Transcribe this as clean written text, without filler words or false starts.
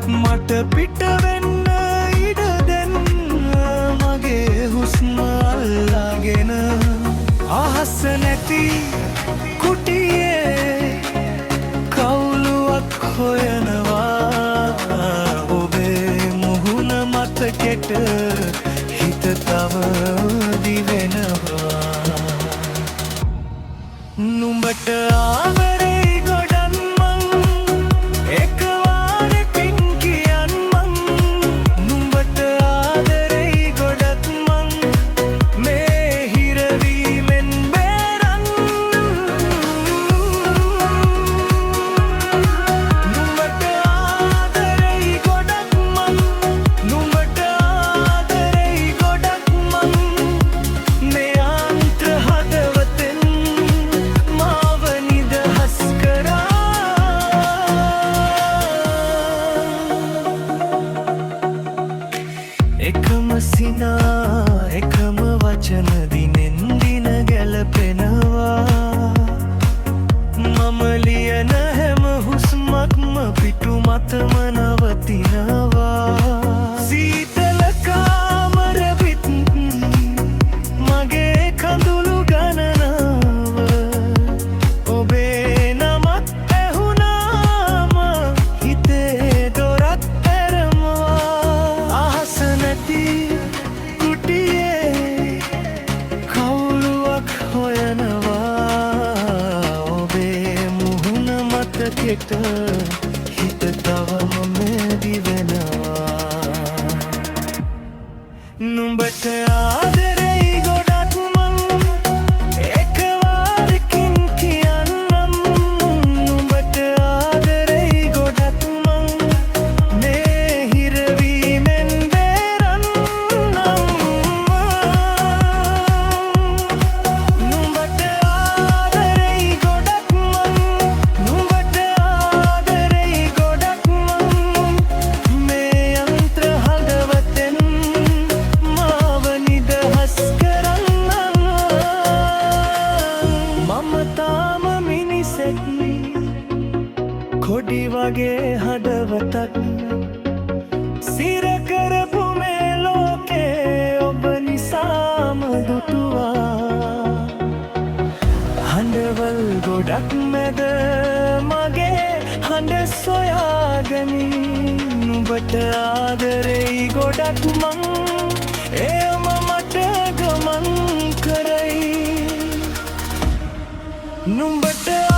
මට පිට වෙන්න ඉඩ දෙන්න මගේ හුස්ම අල්ලාගෙන අහස නැති කුටියේ කවුළුවක් හොයනවා ඔබේ මුහුණ මතකෙට හිත තව දිවෙනවා නුඹට ආදරේ ගොඩක් මං එකවරකින් කියන් මං නුඹට ආදරේ ගොඩක් මං මේ හිරවීමෙන් බේරන්න නුඹට ආදරේ ගොඩක් මං නුඹට ආදරේ ගොඩක් මං මේ අන්ත හදවතෙන් මාව නිදහස් කරා එකම සිනා එකම වචන දිනෙන් දින ගැලපෙනවා මම ලියන හැම හුස්මක්ම පිටු මතම නවතිනවා සීතල කාමර පිට මගේ කඳුළු ගණනාව ඔබේ නමත් ඇහුණාම හිතේ දොරත් ඇරමවා අහස නැති කුටියේ කවුළුවක් හොයනවා ඔබේ මුහුණ මතකෙට හිත තවම දිවෙනවා නුඹට ආදරේ ගොඩක් මං එකවරකින් කියන්නම් නුඹට ආදරේ ගොඩක් මං මේ හිරවීමෙන් බේරන්නම් නුඹට ආදරේ ගොඩක් මං නුඹට ආදරේ ගොඩක් මං මේ යන්ත්‍ර හදවතෙන් මාව නිදහස් කරන්න මම තාම මිනිසෙක් කොඩි වගේ හදවතක් සිර කරපු මේ ලෝකේ ඔබ නිසාම දුටුවා හඬවල් ගොඩක් මැද මගේ හඬ සොයාගනින් නුඹට ආදරේ ගොඩක් මං එයම මට ගමන් කරයි නුඹට